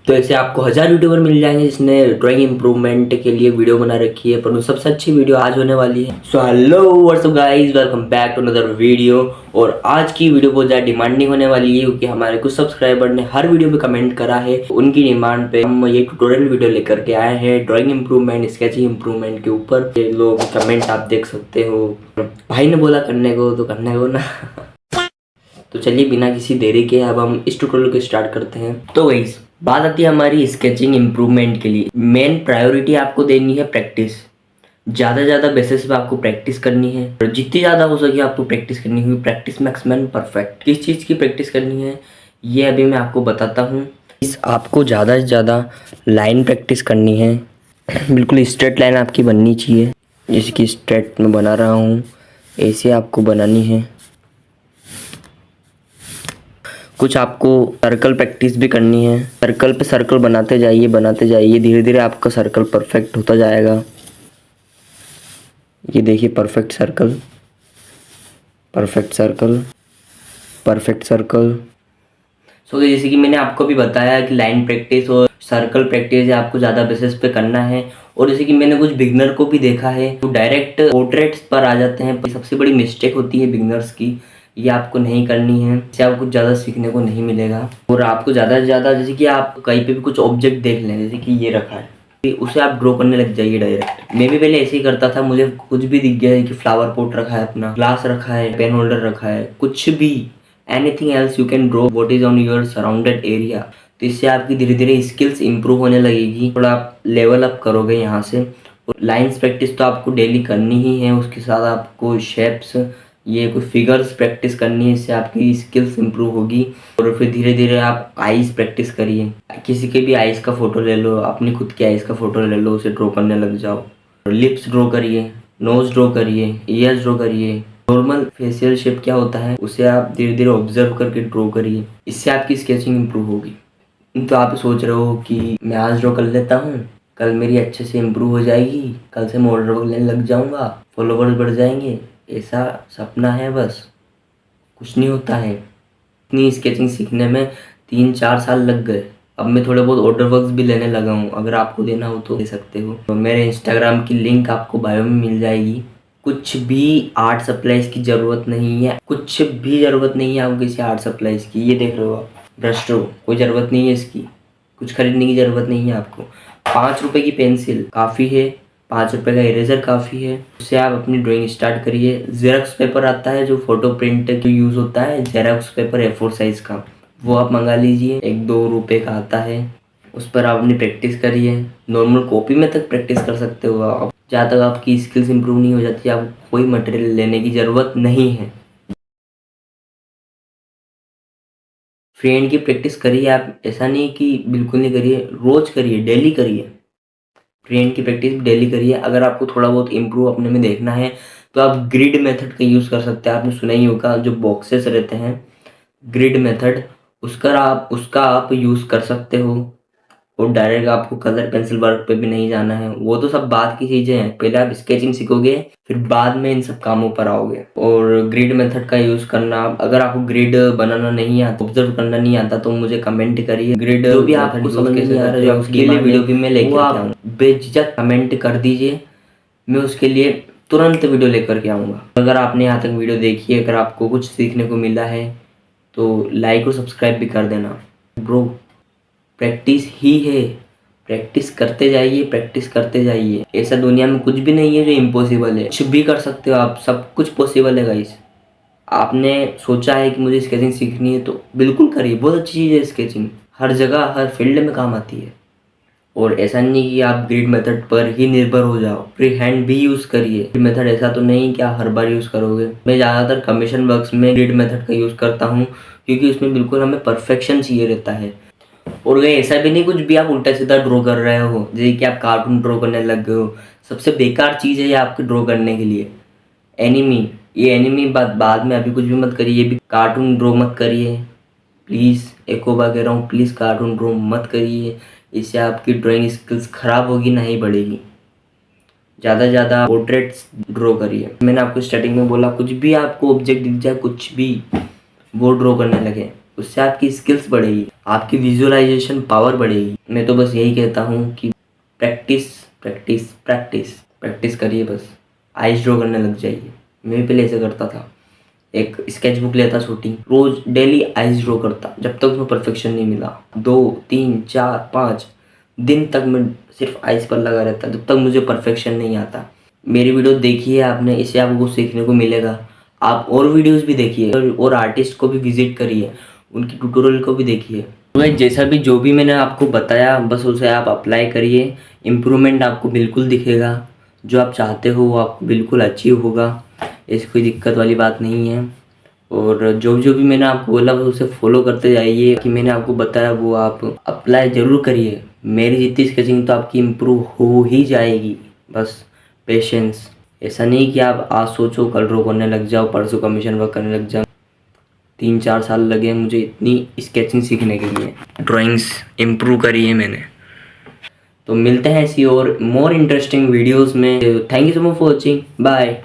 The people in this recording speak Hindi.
तो ऐसे आपको 1000 यूट्यूबर मिल जाएंगे जिसने ड्राइंग इंप्रूवमेंट के लिए वीडियो बना रखी है, पर उन सबसे अच्छी वीडियो आज होने वाली है। So hello what's up guys, welcome back to another video. और आज की वीडियो बहुत ज़्यादा डिमांडिंग होने वाली है क्योंकि हमारे कुछ सब्सक्राइबर ने हर वीडियो में कमेंट करा है। उनकी डिमांड पे हम ये ट्यूटोरियल वीडियो लेकर के आए हैं ड्राइंग इंप्रूवमेंट, स्केचिंग इंप्रूवमेंट के ऊपर। ये लोग कमेंट आप देख सकते हो। भाई ने बोला करने को तो करने को ना। तो चलिए बिना किसी देरी के अब हम इस ट्यूटोरियल को स्टार्ट करते हैं। तो गाइस बात आती है हमारी स्केचिंग इंप्रूवमेंट के लिए। मेन प्रायोरिटी आपको देनी है प्रैक्टिस। ज़्यादा बेसिस पे आपको प्रैक्टिस करनी है और जितनी ज़्यादा हो सके आपको प्रैक्टिस करनी है। Practice max man perfect. किस चीज़ की प्रैक्टिस करनी है ये अभी मैं आपको बताता हूँ। इस आपको ज़्यादा से ज़्यादा लाइन प्रैक्टिस करनी है। बिल्कुल स्ट्रेट लाइन आपकी बननी चाहिए, जैसे कि स्ट्रेट में बना रहा हूँ ऐसे आपको बनानी है। कुछ आपको सर्कल प्रैक्टिस भी करनी है। सर्कल पे सर्कल बनाते जाइए, धीरे धीरे आपका सर्कल परफेक्ट होता जाएगा। ये देखिए perfect circle, perfect circle, perfect circle. So जैसे कि मैंने आपको भी बताया कि लाइन प्रैक्टिस और सर्कल प्रैक्टिस आपको ज़्यादा बेसिस पे करना है। और जैसे कि मैंने कुछ बिगनर को भी देखा है तो डायरेक्ट पोर्ट्रेट्स पर आ जाते हैं। सबसे बड़ी मिस्टेक होती है बिगनर्स की, ये आपको नहीं करनी है। इससे आपको कुछ ज़्यादा सीखने को नहीं मिलेगा। और आपको ज़्यादा से ज़्यादा जैसे कि आप कहीं पे भी कुछ ऑब्जेक्ट देख लें, जैसे कि ये रखा है, उसे आप ड्रॉ करने लग जाइए डायरेक्ट। मैं भी पहले ऐसे ही करता था। मुझे कुछ भी दिख गया है कि फ्लावर पॉट रखा है, अपना ग्लास रखा है, पेन होल्डर रखा है, कुछ भी anything else you can draw what is on your surrounded area. तो इससे आपकी धीरे धीरे स्किल्स इंप्रूव होने लगेगी। थोड़ा आप लेवल अप करोगे यहाँ से। और लाइंस प्रैक्टिस तो आपको डेली करनी ही है, उसके साथ आपको शेप्स, ये कुछ फिगर्स प्रैक्टिस करनी है। इससे आपकी स्किल्स इंप्रूव होगी। और फिर धीरे धीरे आप आईज प्रैक्टिस करिए। किसी के भी आईज का फोटो ले लो, अपनी खुद की आईज का फोटो ले लो, उसे ड्रॉ करने लग जाओ। लिप्स ड्रॉ करिए, नोज ड्रॉ करिए, ईयर्स ड्रॉ करिए। नॉर्मल फेशियल शेप क्या होता है उसे आप धीरे धीरे ऑब्जर्व करके ड्रॉ करिए। इससे आपकी स्केचिंग इंप्रूव होगी। तो आप सोच रहे हो कि मैं आज ड्रॉ कर लेता हूँ, कल मेरी अच्छे से इंप्रूव हो जाएगी, कल से मैं ऑर्डर वर्क लेने लग जाऊँगा, फॉलोवर्स बढ़ जाएंगे। ऐसा सपना है बस, कुछ नहीं होता है। इतनी स्केचिंग सीखने में 3-4 साल लग गए। अब मैं थोड़े बहुत ऑर्डर वर्क्स भी लेने लगा हूँ। अगर आपको देना हो तो दे सकते हो। तो मेरे इंस्टाग्राम की लिंक आपको बायो में मिल जाएगी। कुछ भी आर्ट सप्लाईज की ज़रूरत नहीं है, कुछ भी ज़रूरत नहीं है आपको किसी आर्ट सप्लाईज की। ये देख रहे हो आप, ब्रश ड्रॉ, कोई ज़रूरत नहीं है इसकी, कुछ खरीदने की ज़रूरत नहीं है आपको। 5 रुपये की पेंसिल काफ़ी है, 5 रुपये का इरेजर काफ़ी है। उससे आप अपनी ड्राइंग स्टार्ट करिए। जेरॉक्स पेपर आता है जो फोटो प्रिंट के यूज़ होता है, जेरॉक्स पेपर A4 साइज़ का, वो आप मंगा लीजिए। 1-2 रुपये का आता है, उस पर आप अपनी प्रैक्टिस करिए। नॉर्मल कॉपी में तक प्रैक्टिस कर सकते हो आप। जहाँ तक आपकी स्किल्स इंप्रूव नहीं हो जाती, आपको कोई मटेरियल लेने की ज़रूरत नहीं है। फ्रेंड की प्रैक्टिस करिए आप, ऐसा नहीं कि बिल्कुल नहीं करिए, रोज़ करिए, डेली करिए। फ्रेंड की प्रैक्टिस डेली करिए। अगर आपको थोड़ा बहुत इम्प्रूव अपने में देखना है तो आप ग्रिड मेथड का यूज़ कर सकते हैं। आपने सुना ही होगा, जो बॉक्सेस रहते हैं, ग्रिड मेथड, उसका आप यूज़ कर सकते हो। और डायरेक्ट आपको कलर पेंसिल वर्क पे भी नहीं जाना है। वो तो सब बात की चीज़ें हैं। पहले आप स्केचिंग सीखोगे, फिर बाद में इन सब कामों पर आओगे। और ग्रिड मेथड का यूज़ करना, अगर आपको ग्रिड बनाना नहीं आता, ऑब्जर्व करना नहीं आता, तो मुझे कमेंट करिए। ग्रिड जो भी आपको समझ नहीं आ रहा है, उसके लिए वीडियो भी मैं लेकर आऊँ, बेझिझक कमेंट कर दीजिए, मैं उसके लिए तुरंत वीडियो लेकर के आऊँगा। अगर आपने यहाँ तक वीडियो देखी है, अगर आपको कुछ सीखने को मिला है तो लाइक और सब्सक्राइब भी कर देना। ब्रो प्रैक्टिस ही है, प्रैक्टिस करते जाइए, प्रैक्टिस करते जाइए। ऐसा दुनिया में कुछ भी नहीं है जो इम्पॉसिबल है। कुछ भी कर सकते हो आप, सब कुछ पॉसिबल है गाइस। आपने सोचा है कि मुझे स्केचिंग सीखनी है तो बिल्कुल करिए, बहुत अच्छी चीज़ है स्केचिंग, हर जगह हर फील्ड में काम आती है। और ऐसा नहीं कि आप ग्रिड मेथड पर ही निर्भर हो जाओ, फ्री हैंड भी यूज़ करिए। ग्रिड मेथड ऐसा तो नहीं कि आप हर बार यूज़ करोगे। मैं ज़्यादातर कमीशन वर्क्स में ग्रिड मेथड का यूज़ करता हूँ क्योंकि उसमें बिल्कुल हमें परफेक्शन चाहिए रहता है। और ये ऐसा भी नहीं कुछ भी आप उल्टा सीधा ड्रॉ कर रहे हो, जैसे कि आप कार्टून ड्रॉ करने लग गए हो। सबसे बेकार चीज़ है ये आपके ड्रॉ करने के लिए, एनिमी। ये एनिमी बाद में अभी कुछ भी मत करिए, ये भी कार्टून ड्रॉ मत करिए प्लीज़। एक और बार कह रहा हूँ, प्लीज़ कार्टून ड्रॉ मत करिए। इससे आपकी ड्राइंग स्किल्स खराब होगी, नहीं बढ़ेगी। ज़्यादा से ज़्यादा पोर्ट्रेट्स ड्रॉ करिए। मैंने आपको स्टार्टिंग में बोला, कुछ भी आपको ऑब्जेक्ट दिख जाए, कुछ भी, वो ड्रॉ करने लगे, उससे आपकी स्किल्स बढ़ेगी। आपकी विजुअलाइजेशन पावर बढ़ेगी। मैं तो बस यही कहता हूँ कि प्रैक्टिस प्रैक्टिस प्रैक्टिस प्रैक्टिस करिए, बस आइज ड्रॉ करने लग जाइए। मैं भी पहले ऐसे करता था, एक स्केच बुक लेता छोटी, रोज डेली आइज ड्रॉ करता, जब तक उसमें परफेक्शन नहीं मिला 2 3 4 5 दिन तक मैं सिर्फ आइज पर लगा रहता, जब तक मुझे परफेक्शन नहीं आता। मेरी वीडियो देखिए आपने, इससे आपको सीखने को मिलेगा। आप और वीडियोस भी देखिए और आर्टिस्ट को भी विजिट करिए, उनकी ट्यूटोरियल को भी देखिए। तो भाई जैसा भी जो भी मैंने आपको बताया बस उसे आप अप्लाई करिए, इम्प्रूवमेंट आपको बिल्कुल दिखेगा। जो आप चाहते हो वो आपको बिल्कुल अचीव होगा, ऐसी कोई दिक्कत वाली बात नहीं है। और जो जो भी मैंने आपको बोला बस उसे फॉलो करते जाइए, कि मैंने आपको बताया वो आप अप्लाई ज़रूर करिए। मेरी जितनी स्केचिंग तो आपकी इम्प्रूव हो ही जाएगी, बस पेशेंस। ऐसा नहीं कि आप आज सोचो कल ड्रॉ करने लग जाओ, परसों कमीशन वर्क करने लग जाओ। 3-4 साल लगे मुझे इतनी स्केचिंग सीखने के लिए, ड्राइंग्स इम्प्रूव करी है मैंने। तो मिलते हैं ऐसी और मोर इंटरेस्टिंग वीडियोस में। Thank you so much for watching, bye.